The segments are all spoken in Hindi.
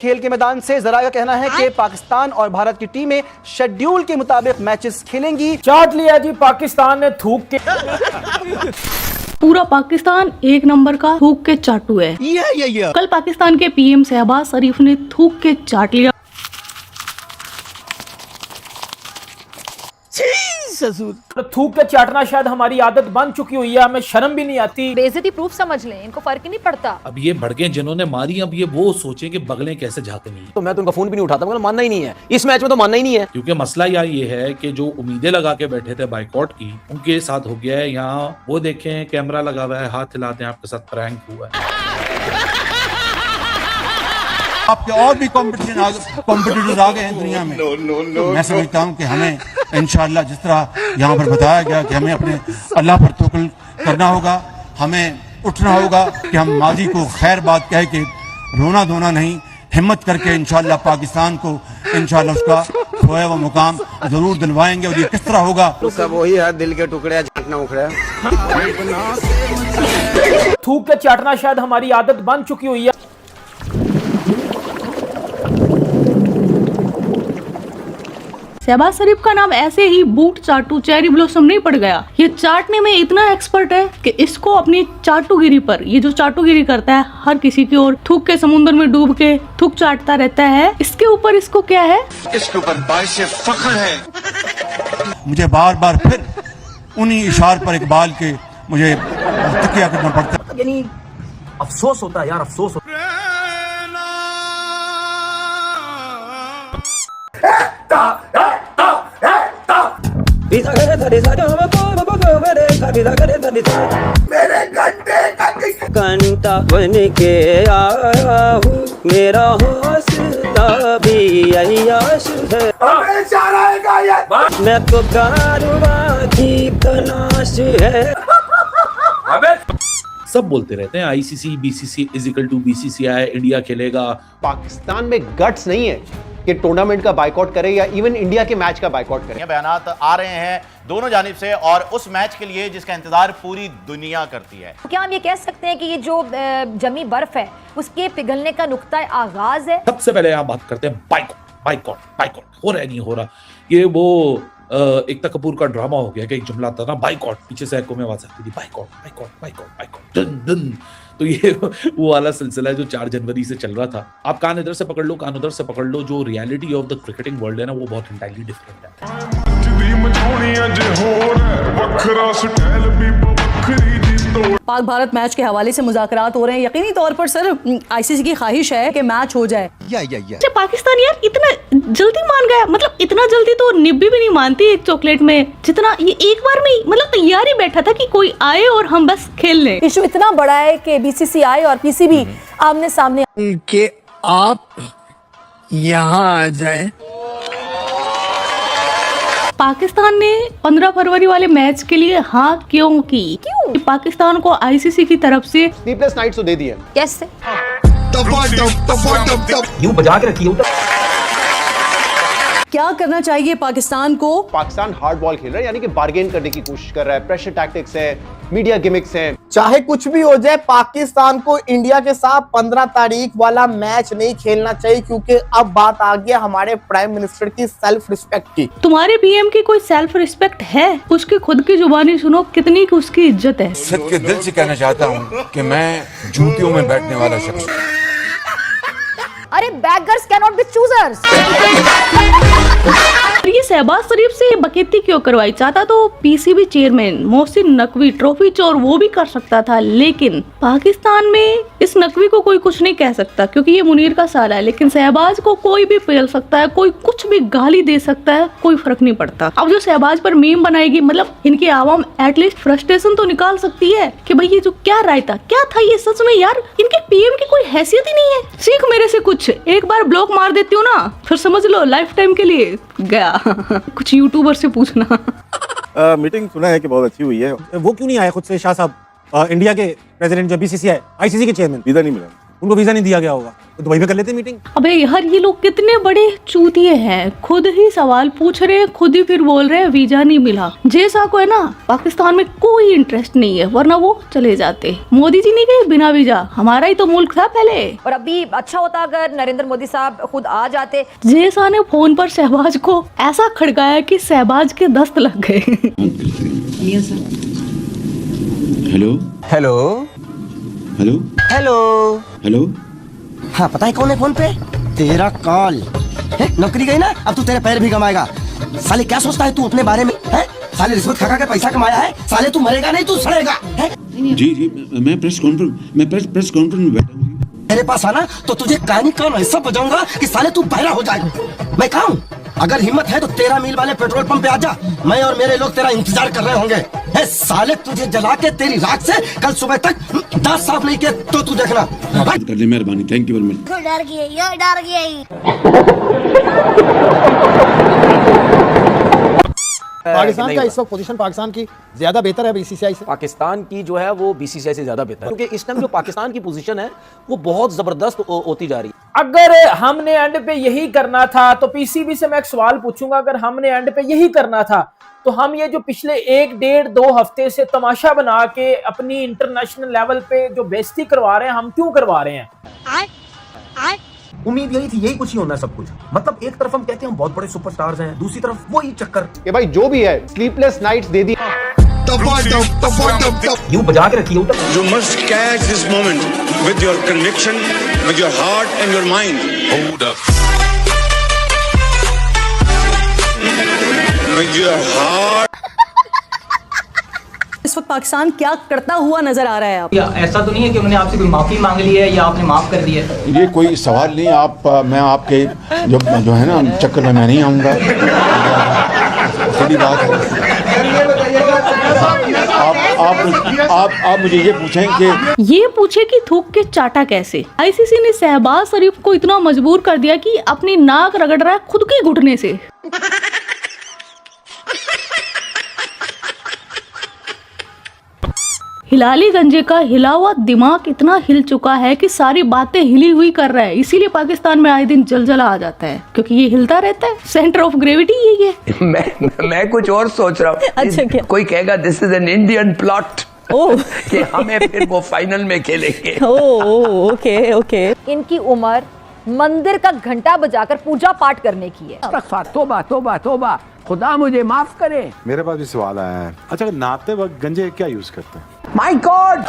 खेल के मैदान से जरा का कहना है कि पाकिस्तान और भारत की टीमें शेड्यूल के मुताबिक मैचेस खेलेंगी। चाट लिया जी पाकिस्तान ने थूक के। पूरा पाकिस्तान एक नंबर का थूक के चाटू है। कल पाकिस्तान के पीएम शहबाज शरीफ ने थूक के चाट लिया। थूक के चाटना शायद हमारी आदत बन चुकी हुई है, हमें शर्म भी नहीं आती। बेइज्जती प्रूफ समझ लें, इनको फर्क ही नहीं पड़ता। अब ये भड़कें जिन्होंने मारी, अब ये वो सोचे कि बगलें कैसे झाँकनी है। तो मैं तो उनका फोन भी नहीं उठाता, मतलब मानना ही नहीं है इस मैच में, तो मानना ही नहीं है। क्योंकि मसला यहाँ ये है कि जो उम्मीदें लगा के बैठे थे बाइकआउट की, उनके साथ हो गया है। यहाँ वो देखें कैमरा लगा हुआ है, हाथ हिलाते हैं, आपके साथ प्रैंक हुआ है। आपके और भी कॉम्पिटिटर्स आ गए हैं दुनिया में। तो मैं समझता हूँ कि हमें इंशाअल्लाह जिस तरह यहाँ पर बताया गया कि हमें अपने अल्लाह पर तवक्कुल करना होगा, हमें उठना होगा कि हम माजी को खैर बात कह के रोना धोना नहीं, हिम्मत करके इंशाअल्लाह पाकिस्तान को इंशाअल्लाह उसका खोया हुआ मुकाम जरूर दिलवाएंगे। और ये किस तरह होगा, तो सब वही है, दिल के टुकड़े झाँकना उखड़ा। थूक के चाटना शायद हमारी आदत बन चुकी हुई है। शहबाज शरीफ का नाम ऐसे ही बूट चाटू चेरी ब्लॉसम नहीं पड़ गया। ये चाटने में इतना एक्सपर्ट है कि इसको अपनी चाटूगिरी पर, ये जो चाटूगिरी करता है हर किसी की ओर थूक के समुद्र में डूब के थूक चाटता रहता है, इसके ऊपर इसको क्या है, इसके ऊपर बाइश फख्र है। मुझे बार बार फिर उन्हीं इशार पर इकबाल के मुझे तकिया करना पड़ता है। यानी अफसोस होता है यार, अफसोस होता है। मेरे कंटा बन के आया हूँ, मेरा हौसला भी अय्याश है। मैं तो कारवां की तलाश है। सब बोलते रहते हैं ICC BCC is equal to BCCI, India खेलेगा। पाकिस्तान में गट्स नहीं है कि टूर्नामेंट का बाइकआउट करे या इवन इंडिया के मैच का बाइकआउट करे। बयानात आ रहे हैं दोनों जानिब से, और उस मैच के लिए जिसका इंतजार पूरी दुनिया करती है। क्या हम ये कह सकते हैं कि ये जो जमी बर्फ है उसके पिघलने का नुक्ता आगाज है? सबसे पहले यहाँ बात करते हैं बाइकआउट हो रहा है नहीं हो रहा। ये वो एकता कपूर का ड्रामा हो गया कि एक जुमला था ना बाइकआउट, पीछे से एको में आवाज आती थी बाइकआउट डन डन। तो ये वो वाला सिलसिला है जो 4 जनवरी से चल रहा था। आप कान इधर से पकड़ लो, कान उधर से पकड़ लो, जो reality of the cricketing world है ना वो बहुत इंटायरली डिफरेंट है। पाक भारत मैच के हवाले से मुज़ाकरात हो रहे हैं। यकीनी तौर पर सर आईसीसी की ख्वाहिश है कि मैच हो जाए। अच्छा, पाकिस्तान यार इतना जल्दी मान गया, मतलब इतना जल्दी तो निब्बी भी नहीं मानती एक चॉकलेट में, जितना ये एक बार में मतलब तैयार ही बैठा था कि कोई आए और हम बस खेल लें। इशू इतना बड़ा है कि बीसीसीआई और पीसीबी आमने सामने कि आप यहाँ आ जाए। पाकिस्तान ने 15 फरवरी वाले मैच के लिए हाँ क्यों की? पाकिस्तान को आईसीसी की तरफ से स्लीपलेस नाइट्स तो दे दिए। कैसे? यूं बजा के रखी क्या करना चाहिए पाकिस्तान को? पाकिस्तान हार्ड बॉल खेल रहा है, यानी कि बार्गेन करने की कोशिश कर रहा है, प्रेशर टैक्टिक्स है, मीडिया गिमिक्स हैं। चाहे कुछ भी हो जाए, पाकिस्तान को इंडिया के साथ 15 तारीख वाला मैच नहीं खेलना चाहिए, क्योंकि अब बात आ गया हमारे प्राइम मिनिस्टर की सेल्फ रिस्पेक्ट की। तुम्हारे पीएम की कोई सेल्फ रिस्पेक्ट है? उसकी खुद की जुबानी सुनो कितनी की उसकी इज्जत है। सच के दिल से कहना चाहता हूँ कि मैं जूतियों में बैठने वाला शख्स। अरे beggars cannot be choosers। ये शहबाज शरीफ से बकेती क्यों करवाई? चाहता तो PCB chairman Mohsin Naqvi trophy चोर वो भी कर सकता था, लेकिन पाकिस्तान में इस नकवी को कोई कुछ नहीं कह सकता क्योंकि ये मुनीर का साला है, लेकिन शहबाज को कोई भी पेल सकता है, कोई कुछ भी गाली दे सकता है, कोई फर्क नहीं पड़ता। अब जो शहबाज पर मीम बनाएगी, मतलब इनकी आवाम एटलीस्ट फ्रस्ट्रेशन तो निकाल सकती है कि भाई ये जो क्या राय था, क्या था ये सच में यार, इनके पीएम की कोई हैसियत ही नहीं है। सीख मेरे से कुछ, एक बार ब्लॉक मार देती हूँ ना, फिर समझ लो लाइफ टाइम के लिए गया। कुछ यूट्यूबर से पूछना। मीटिंग सुना है कि बहुत अच्छी हुई है। वो क्यों नहीं आए खुद से शाह साहब, इंडिया के प्रेसिडेंट जो बीसीसीआई आईसीसी के चेयरमैन? वीजा नहीं मिला। उनको वीजा नहीं दिया गया होगा तो दुबई में कर लेते मीटिंग। अबे यार ये लोग कितने बड़े चूतिए हैं, खुद ही सवाल पूछ रहे हैं, खुद ही फिर बोल रहे हैं वीजा नहीं मिला। जैसा को है ना पाकिस्तान में कोई इंटरेस्ट नहीं है, वरना वो चले जाते। मोदी जी नहीं गए बिना वीजा, हमारा ही तो मुल्क था पहले। और अभी अच्छा होता अगर नरेंद्र मोदी साहब खुद आ जाते। जैसा ने फोन पर शहबाज को ऐसा खड़काया कि शहबाज के दस्त लग गए। Hello hello hello hello hello. हाँ पता है कौन है फोन पे? तेरा कॉल है। नौकरी गई ना, अब तू तेरे पैर भी कमाएगा। साले क्या सोचता है तू अपने बारे में? है साले रिश्वत खा के पैसा कमाया है। साले तू मरेगा नहीं, तू सड़ेगा। है जी जी मैं प्रेस कॉन्फ्रेंस में बैठा हूँ। मेरे पास आना तो तुझे कहानी कान ऐसा बजाऊंगा कि साले तू बहरा हो जाएगा। मैं कहा हूँ अगर हिम्मत है तो 13 मील वाले पेट्रोल पंप पे आजा, मैं और मेरे लोग तेरा इंतजार कर रहे होंगे। है साले तुझे जला के तेरी राख से कल सुबह तक दांत साफ नहीं किए तो तू देखना। करने मेहरबानी, थैंक यू वेरी मच। डर गई। पाकिस्तान का इस वक्त पोजीशन पाकिस्तान की ज्यादा बेहतर है बीसीसीआई से। पाकिस्तान की जो है वो बीसीसीआई से ज्यादा बेहतर है, क्योंकि इस टाइम जो पाकिस्तान की पोजीशन है वो बहुत जबरदस्त होती जा रही है। अगर हमने एंड पे यही करना था तो पीसीबी से मैं एक सवाल पूछूंगा, अगर हमने एंड पे यही करना था तो हम ये जो पिछले 1-1.5-2 हफ्ते से तमाशा बना के अपनी इंटरनेशनल लेवल पे जो बेइज्जती करवा रहे हैं, हम क्यों करवा रहे हैं? उम्मीद यही थी, यही कुछ ही होना सब कुछ। मतलब एक तरफ हम कहते हैं हम बहुत बड़े सुपरस्टार्स हैं, दूसरी तरफ वही चक्कर कि भाई जो भी है स्लीपलेस नाइट्स दे दी। यूं बजा के रखी है। You must catch this moment with your conviction, with your heart and your mind. Hold up. With your heart. इस वक्त पाकिस्तान क्या करता हुआ नजर आ रहा है आप? ऐसा तो नहीं है कि उन्होंने आपसे कोई माफी मांग ली है या आपने माफ कर दिया है? ये कोई सवाल नहीं। आप मैं आपके जो है ना चक्कर में मैं नहीं आऊँगा। सीधी बात है। आप मुझे ये पूछे कि थूक के चाटा कैसे। आईसीसी ने शहबाज शरीफ को इतना मजबूर कर दिया कि अपनी नाक रगड़ रहा है खुद के घुटने से। हिलाली गंजे का हिला हुआ दिमाग इतना हिल चुका है कि सारी बातें हिली हुई कर रहा है, इसीलिए पाकिस्तान में आए दिन जलजला आ जाता है, क्योंकि ये हिलता रहता है। सेंटर ऑफ ग्रेविटी यही है। मैं कुछ और सोच रहा हूँ। अच्छा क्या? कोई कहेगा this is an Indian plot कि हमें फिर वो फाइनल में खेलेंगे। ओके। इनकी उम्र मंदिर का घंटा बजाकर पूजा पाठ करने की है। तोबा खुदा मुझे माफ करे। मेरे पास भी सवाल आया है। अच्छा नहाते वक्त गंजे क्या यूज करते हैं? My God.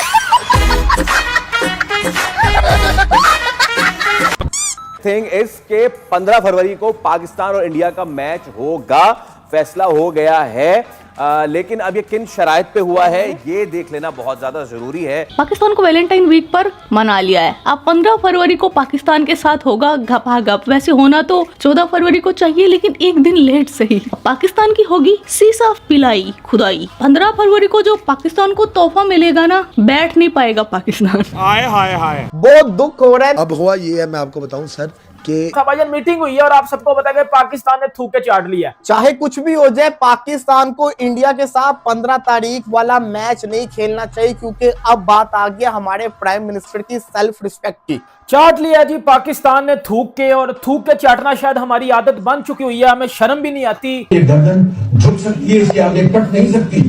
थिंग इज के 15 फरवरी को पाकिस्तान और इंडिया का मैच होगा, फैसला हो गया है। लेकिन अब ये किन शराइत पे हुआ है ये देख लेना बहुत ज्यादा जरूरी है। पाकिस्तान को वैलेंटाइन वीक पर मना लिया है। अब 15 फरवरी को पाकिस्तान के साथ होगा गपागप। वैसे होना तो 14 फरवरी को चाहिए, लेकिन एक दिन लेट सही। पाकिस्तान की होगी सीसाफ पिलाई खुदाई। 15 फरवरी को जो पाकिस्तान को तोहफा मिलेगा ना, बैठ नहीं पाएगा पाकिस्तान। हाय बहुत दुख हो रहा है। अब हुआ ये है, मैं आपको बताऊं सर कि भाईजान मीटिंग हुई है और आप सबको पता है पाकिस्तान ने थूक के चाट लिया। चाहे कुछ भी हो जाए, पाकिस्तान को इंडिया के साथ 15 तारीख वाला मैच नहीं खेलना चाहिए, क्योंकि अब बात आ गया हमारे प्राइम मिनिस्टर की सेल्फ रिस्पेक्ट की। चाट लिया जी पाकिस्तान ने थूक के, और थूक के चाटना शायद हमारी आदत बन चुकी हुई है, हमें शर्म भी नहीं आती। गर्दन झुक सकती है, इसके आगे पट नहीं सकती।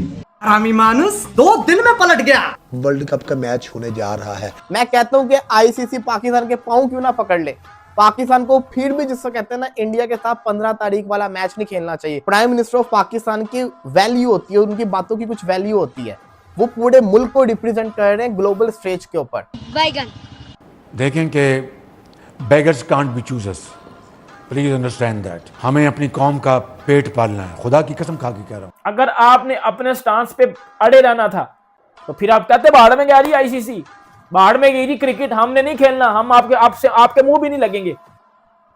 हरामी मानुस 2 दिन में पलट गया। वर्ल्ड कप का मैच होने जा रहा है। मैं कहता हूँ कि आईसीसी पाकिस्तान के पांव क्यों ना पकड़ ले। पाकिस्तान को फिर भी जिसको कहते हैं ना इंडिया के साथ 15 तारीख वाला मैच नहीं खेलना चाहिए। प्राइम मिनिस्टर ऑफ पाकिस्तान की वैल्यू होती है, उनकी बातों की कुछ वैल्यू होती है। वो पूरे मुल्क को रिप्रेजेंट कर रहे हैं ग्लोबल स्टेज के ऊपर। देखें कि beggars can't be choosers, please understand that. हमें अपनी कौम का पेट पालना है, खुदा की कसम खा के कह रहा हूँ। अगर आपने अपने स्टांस पे अड़े रहना था तो फिर आप कहते बाहर में जा रही आईसीसी, बाहर में गई क्रिकेट, हमने नहीं खेलना, हम आपके मुंह भी नहीं लगेंगे।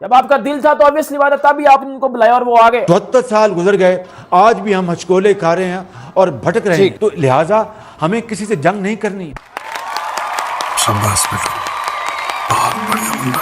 जब आपका दिल था तो ऑब्वियसली बात है, तभी आपने उनको बुलाया और वो आ गए। 72 साल गुजर गए, आज भी हम हचकोले खा रहे हैं और भटक रहे हैं, तो लिहाजा हमें किसी से जंग नहीं करनी। शाबाश बेटा, बहुत बढ़िया बंदा।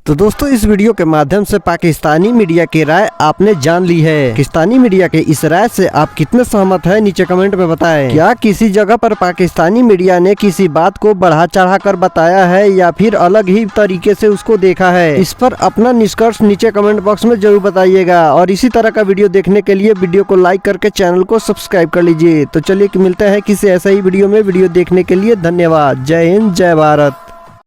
तो दोस्तों इस वीडियो के माध्यम से पाकिस्तानी मीडिया की राय आपने जान ली है। पाकिस्तानी मीडिया के इस राय से आप कितने सहमत हैं नीचे कमेंट में बताएं। क्या किसी जगह पर पाकिस्तानी मीडिया ने किसी बात को बढ़ा चढ़ा कर बताया है या फिर अलग ही तरीके से उसको देखा है? इस पर अपना निष्कर्ष नीचे कमेंट बॉक्स में जरूर बताइएगा और इसी तरह का वीडियो देखने के लिए वीडियो को लाइक करके चैनल को सब्सक्राइब कर लीजिए। तो चलिए मिलते हैं किसी ऐसा ही वीडियो में। वीडियो देखने के लिए धन्यवाद। जय हिंद, जय भारत।